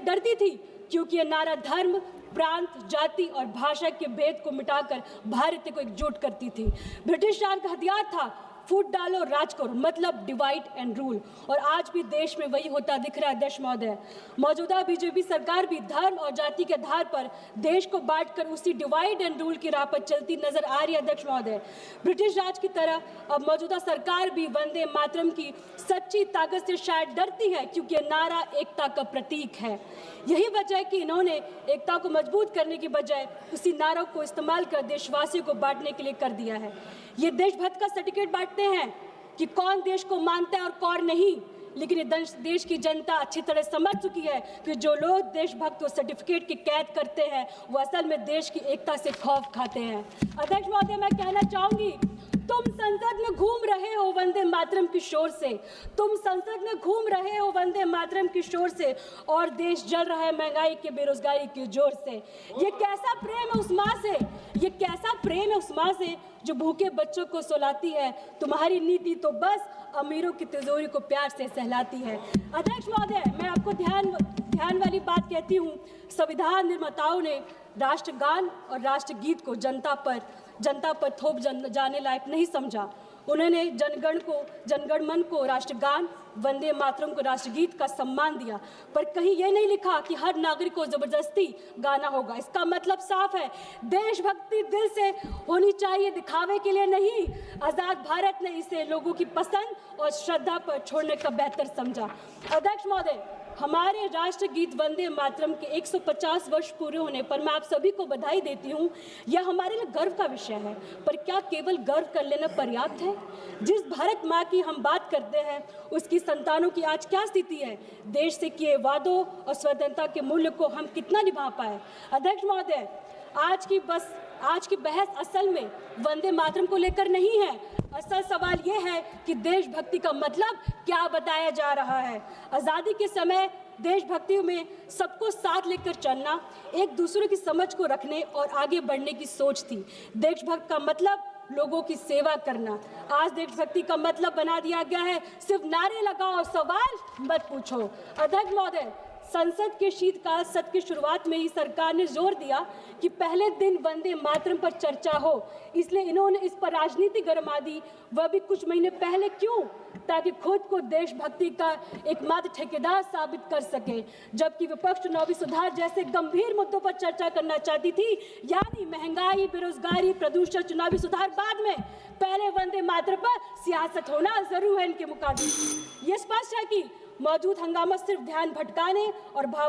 डरती थी क्योंकि यह नारा धर्म, प्रांत, जाति और भाषा के भेद को मिटाकर भारत को एकजुट करती थी। ब्रिटिश राज का हथियार था फूट डालो राज करो, मतलब डिवाइड एंड रूल। और आज भी देश में वही होता दिख रहा है अध्यक्ष महोदय। मौजूदा बीजेपी सरकार भी धर्म और जाति के आधार पर देश को बांटकर उसी डिवाइड एंड रूल की राह पर चलती नजर आ रही है अध्यक्ष महोदय। ब्रिटिश राज की तरह अब मौजूदा सरकार भी वंदे मातरम की सच्ची ताकत से शायद डरती है, क्योंकि यह नारा एकता का प्रतीक है। यही वजह है कि इन्होंने एकता को मजबूत करने की बजाय उसी नारों को इस्तेमाल कर देशवासियों को बांटने के लिए कर दिया है। ये देशभक्त का सर्टिफिकेट बांटते हैं कि कौन देश को मानता है और कौन नहीं, लेकिन ये देश की जनता अच्छी तरह समझ चुकी है कि जो लोग देशभक्त को सर्टिफिकेट की कैद करते हैं वो असल में देश की एकता से खौफ खाते हैं। अध्यक्ष महोदय, मैं कहना चाहूंगी, तुम संसद में घूम रहे हो वंदे मातरम की शोर से, तुम संसद में घूम रहे हो वंदे मातरम की शोर से, और देश जल रहा है महंगाई के, बेरोजगारी के जोर से। ये कैसा प्रेम है उस माँ से, ये कैसा प्रेम है उस माँ से जो भूखे बच्चों को सुलाती है। तुम्हारी नीति तो बस अमीरों की तिजोरी को प्यार से सहलाती है। अध्यक्ष महोदय, मैं आपको ध्यान वाली बात कहती हूँ। संविधान निर्माताओं ने राष्ट्रगान और राष्ट्रगीत को जनता पर थोप जाने लायक नहीं समझा। उन्होंने जनगण मन को राष्ट्रगान, वंदे मातरम को राष्ट्रगीत का सम्मान दिया, पर कहीं यह नहीं लिखा कि हर नागरिक को जबरदस्ती गाना होगा। इसका मतलब साफ है, देशभक्ति दिल से होनी चाहिए, दिखावे के लिए नहीं। आजाद भारत ने इसे लोगों की पसंद और श्रद्धा पर छोड़ने का बेहतर समझा। अध्यक्ष महोदय, हमारे राष्ट्रगीत वंदे मातरम के 150 वर्ष पूरे होने पर मैं आप सभी को बधाई देती हूँ। यह हमारे लिए गर्व का विषय है, पर क्या केवल गर्व कर लेना पर्याप्त है? जिस भारत माँ की हम बात करते हैं उसकी संतानों की आज क्या स्थिति है? देश से किए वादों और स्वतंत्रता के मूल्य को हम कितना निभा पाए? अध्यक्ष महोदय, आज की बहस असल में वंदे मातरम को लेकर नहीं है। असल सवाल यह है कि देशभक्ति का मतलब क्या बताया जा रहा है। आज़ादी के समय देशभक्ति में सबको साथ लेकर चलना, एक दूसरे की समझ को रखने और आगे बढ़ने की सोच थी। देशभक्त का मतलब लोगों की सेवा करना। आज देशभक्ति का मतलब बना दिया गया है सिर्फ नारे लगाओ, सवाल मत पूछो। अध्यक्ष महोदय, संसद के शीतकाल सत्र की शुरुआत में ही सरकार ने जोर दिया कि पहले दिन वंदे मातरम पर चर्चा हो, इसलिए इन्होंने इस पर राजनीति गरमा दी, वह भी कुछ महीने पहले। क्यों? ताकि खुद को देशभक्ति का एकमात्र ठेकेदार साबित कर सके, जबकि विपक्ष चुनावी सुधार जैसे गंभीर मुद्दों पर चर्चा करना चाहती थी, यानी महंगाई, बेरोजगारी, प्रदूषण, चुनावी सुधार बाद में, पहले वंदे मातरम पर सियासत होना जरूर है इनके मुकाबले। ये स्पष्ट है कि मौजूद हंगामा सिर्फ ध्यान भटकाने और